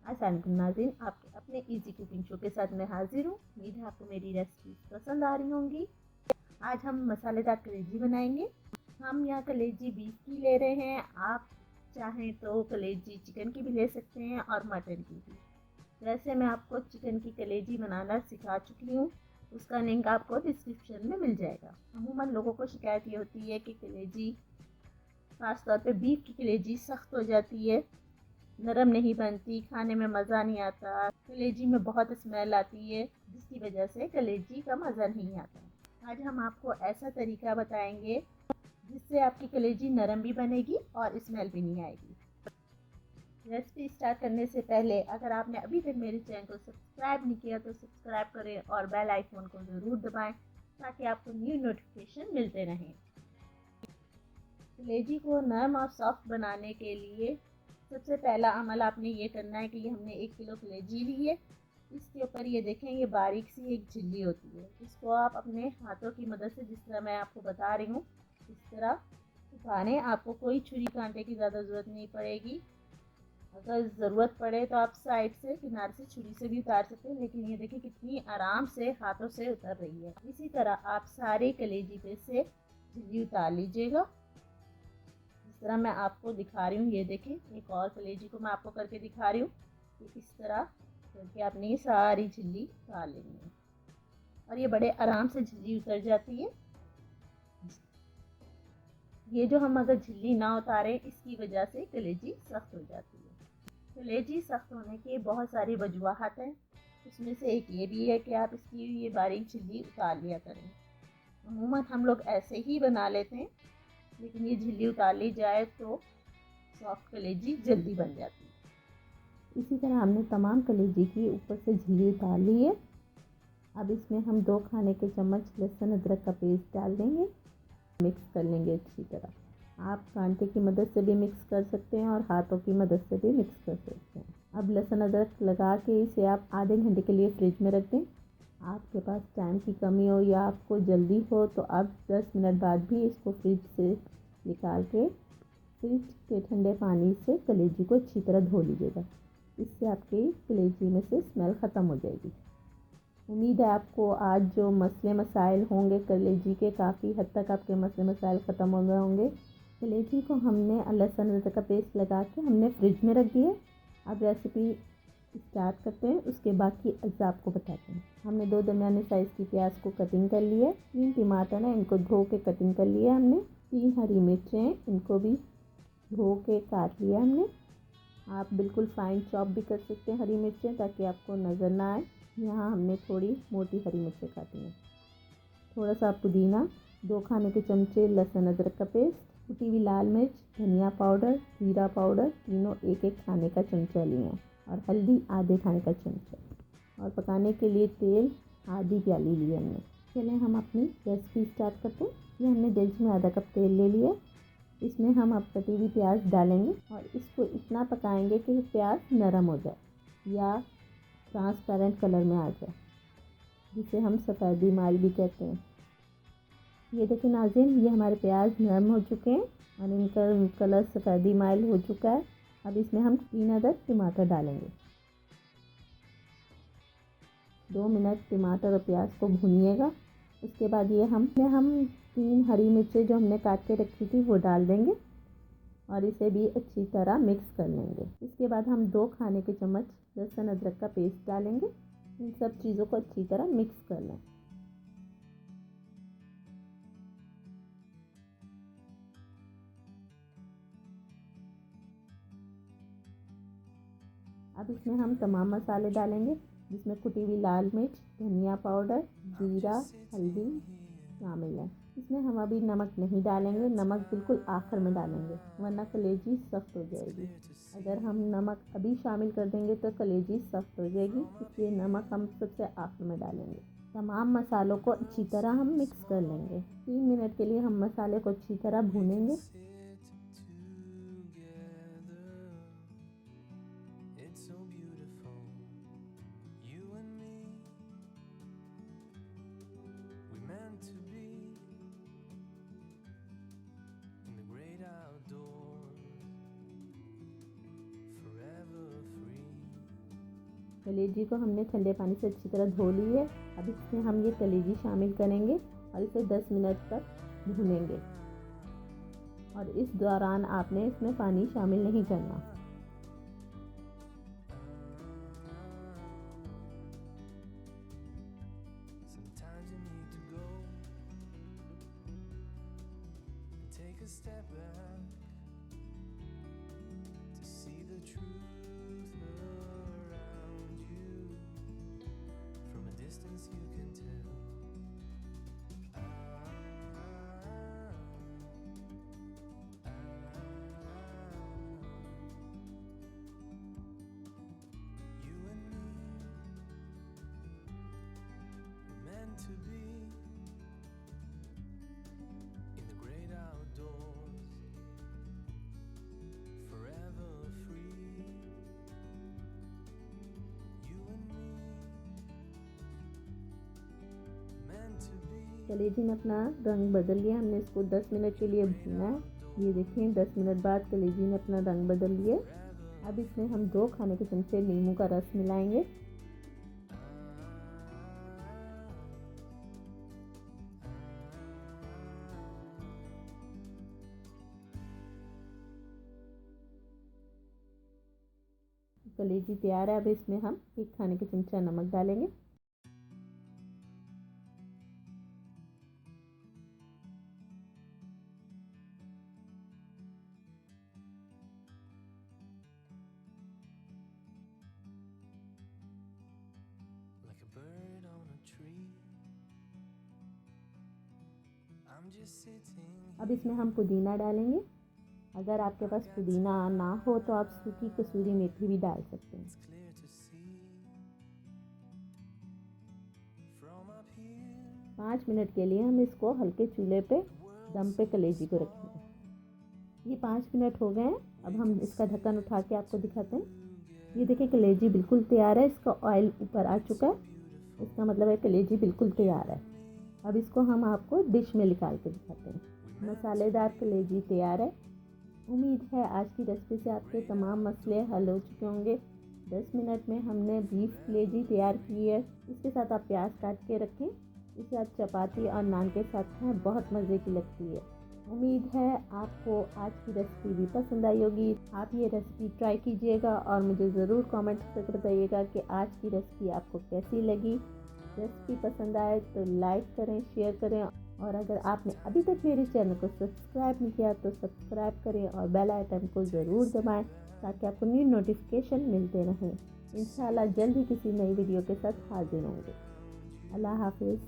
अस्सलाम वालेकुम नाज़रीन, आपके अपने इजी कुकिंग शो के साथ मैं हाजिर हूँ। उम्मीद है आपको मेरी रेसिपी पसंद आ रही होंगी। आज हम मसालेदार कलेजी बनाएंगे। हम यहाँ कलेजी बीफ की ले रहे हैं। आप चाहें तो कलेजी चिकन की भी ले सकते हैं और मटन की भी। वैसे मैं आपको चिकन की कलेजी बनाना सिखा चुकी हूँ, उसका लिंक आपको डिस्क्रिप्शन में मिल जाएगा। अमूमन लोगों को शिकायत ये होती है कि कलेजी, खासतौर पे बीफ की कलेजी सख्त हो जाती है, नरम नहीं बनती, खाने में मज़ा नहीं आता, कलेजी में बहुत स्मेल आती है, जिसकी वजह से कलेजी का मज़ा नहीं आता। आज हम आपको ऐसा तरीका बताएंगे जिससे आपकी कलेजी नरम भी बनेगी और स्मेल भी नहीं आएगी। रेसिपी स्टार्ट करने से पहले अगर आपने अभी तक मेरे चैनल को सब्सक्राइब नहीं किया तो सब्सक्राइब करें और बेल आइकन को ज़रूर दबाएं ताकि आपको न्यू नोटिफिकेशन मिलते रहें। कलेजी को नरम और सॉफ्ट बनाने के लिए सबसे पहला अमल आपने ये करना है कि हमने 1 किलो कलेजी ली है। इसके ऊपर ये देखें, ये बारीक सी एक झिल्ली होती है। इसको आप अपने हाथों की मदद से, जिस तरह मैं आपको बता रही हूँ, इस तरह उठाने। आपको कोई छुरी कांटे की ज़्यादा ज़रूरत नहीं पड़ेगी। अगर ज़रूरत पड़े तो आप साइड से, किनारे से छुरी से भी उतार सकते हैं, लेकिन ये देखिए कितनी आराम से हाथों से उतर रही है। इसी तरह आप सारे कलेजी पे से झिल्ली उतार लीजिएगा, जिस तरह मैं आपको दिखा रही हूँ। ये देखें, एक और कलेजी को मैं आपको करके दिखा रही हूँ कि इस तरह करके आपने ये सारी झिल्ली उतार लेनी है और ये बड़े आराम से झिल्ली उतर जाती है। ये जो हम अगर झिल्ली ना उतारें, इसकी वजह से कलेजी सख्त हो जाती है। कलेजी सख्त होने की बहुत सारी वजूहात हैं, उसमें से एक ये भी है कि आप इसकी ये बारीक झिल्ली उतार लिया करें। अमूमन हम लोग ऐसे ही बना लेते हैं, लेकिन ये झिल्ली उतार ली जाए तो सॉफ्ट कलेजी जल्दी बन जाती है। इसी तरह हमने तमाम कलेजी की ऊपर से झिल्ली उतार ली है। अब इसमें हम 2 खाने के चम्मच लहसुन अदरक का पेस्ट डाल देंगे, मिक्स कर लेंगे अच्छी तरह। आप कांटे की मदद से भी मिक्स कर सकते हैं और हाथों की मदद से भी मिक्स कर सकते हैं। अब लहसुन अदरक लगा के इसे आप आधे घंटे के लिए फ्रिज में रख दें। आपके पास टाइम की कमी हो या आपको जल्दी हो तो आप 10 मिनट बाद भी इसको फ्रिज से निकाल के फ्रिज के ठंडे पानी से कलेजी को अच्छी तरह धो लीजिएगा। इससे आपकी कलेजी में से स्मेल ख़त्म हो जाएगी। उम्मीद है आपको आज जो मसले मसाइल होंगे कलेजी के, काफ़ी हद तक आपके मसले मसाइल ख़त्म हो गए होंगे। कलेजी को हमने लहसुन अदरक का पेस्ट लगा के हमने फ्रिज में रख दिए। अब रेसिपी स्टार्ट करते हैं, उसके बाद की अज्जा आपको बताते हैं। हमने 2 दरमियाने साइज़ की प्याज को कटिंग कर लिया है। 3 टमाटर हैं, इनको धो के कटिंग कर लिया हमने। 3 हरी मिर्चें हैं, इनको भी धो के काट लिया हमने। आप बिल्कुल फाइन चॉप भी कर सकते हैं हरी मिर्चें, ताकि आपको नज़र ना आए। यहाँ हमने थोड़ी मोटी हरी मिर्चें काटी हैं। थोड़ा सा पुदीना, 2 खाने के चमचे लहसुन अदरक का पेस्ट, कुटी हुई लाल मिर्च, धनिया पाउडर, जीरा पाउडर, तीनों 1-1 खाने का चमचा लिए हैं और हल्दी आधे खाने का चमचा। और पकाने के लिए तेल आधी प्याली ली हमने। चलें हम अपनी रेसिपी स्टार्ट करते हैं। ये हमने डेगच में आधा कप तेल ले लिया। इसमें हम अब कटी हुई प्याज डालेंगे और इसको इतना पकाएंगे कि प्याज नरम हो जाए या ट्रांसपेरेंट कलर में आ जाए, जिसे हम सफ़ेदी माल भी कहते हैं। ये देखिए नाज़रीन, ये हमारे प्याज नरम हो चुके हैं और इनका कलर सफ़ेदी माइल हो चुका है। अब इसमें हम 3 अदद टमाटर डालेंगे। 2 मिनट टमाटर और प्याज को भूनिएगा। उसके बाद ये हम 3 हरी मिर्चें जो हमने काट के रखी थी वो डाल देंगे और इसे भी अच्छी तरह मिक्स कर लेंगे। इसके बाद हम 2 खाने के चम्मच लहसुन अदरक का पेस्ट डालेंगे। इन सब चीज़ों को अच्छी तरह मिक्स कर लें। अब इसमें हम तमाम मसाले डालेंगे, जिसमें कुटी हुई लाल मिर्च, धनिया पाउडर, जीरा, हल्दी शामिल है। इसमें हम अभी नमक नहीं डालेंगे, नमक बिल्कुल आखिर में डालेंगे, वरना कलेजी सख्त हो जाएगी। अगर हम नमक अभी शामिल कर देंगे तो कलेजी सख्त हो जाएगी, इसलिए नमक हम सबसे आखिर में डालेंगे। तमाम मसालों को अच्छी तरह हम मिक्स कर लेंगे। 3 मिनट के लिए हम मसाले को अच्छी तरह भूनेंगे। कलेजी को हमने ठंडे पानी से अच्छी तरह धो ली है। अब इसमें हम ये कलेजी शामिल करेंगे और इसे 10 मिनट तक भूनेंगे और इस दौरान आपने इसमें पानी शामिल नहीं करना। To be in the great outdoors, forever free, you and me, meant to be। कलेजी ने अपना रंग बदल लिया, हमने इसको 10 मिनट के लिए भूना है। ये देखें 10 मिनट बाद कलेजी ने अपना रंग बदल लिया। अब इसमें हम 2 खाने के चमचे नींबू का रस मिलाएंगे। कलेजी तैयार है। अब इसमें हम 1 खाने के चमचा नमक डालेंगे। Like a bird on a tree, I'm just sitting। अब इसमें हम पुदीना डालेंगे। अगर आपके पास पुदीना ना हो तो आप सूखी कसूरी मेथी भी डाल सकते हैं। 5 मिनट के लिए हम इसको हल्के चूल्हे पे दम पे कलेजी को रखेंगे। ये 5 मिनट हो गए हैं। अब हम इसका ढक्कन उठा के आपको दिखाते हैं। ये देखिए कलेजी बिल्कुल तैयार है, इसका ऑयल ऊपर आ चुका है, इसका मतलब है कलेजी बिल्कुल तैयार है। अब इसको हम आपको डिश में निकाल के दिखाते हैं। मसालेदार कलेजी तैयार है। उम्मीद है आज की रेसिपी से आपके तमाम मसले हल हो चुके होंगे। 10 मिनट में हमने बीफ कलेजी तैयार की है। इसके साथ आप प्याज काट के रखें, इसे आप चपाती और नान के साथ खाएं, बहुत मज़े की लगती है। उम्मीद है आपको आज की रेसिपी भी पसंद आई होगी। आप ये रेसिपी ट्राई कीजिएगा और मुझे ज़रूर कमेंट करके बताइएगा कि आज की रेसिपी आपको कैसी लगी। रेसिपी पसंद आए तो लाइक करें, शेयर करें और अगर आपने अभी तक मेरे चैनल को सब्सक्राइब नहीं किया तो सब्सक्राइब करें और बेल आइकन को ज़रूर दबाएं ताकि आपको न्यू नोटिफिकेशन मिलते रहें। इंशाल्लाह जल्द ही किसी नई वीडियो के साथ हाजिर होंगे। अल्लाह हाफिज़।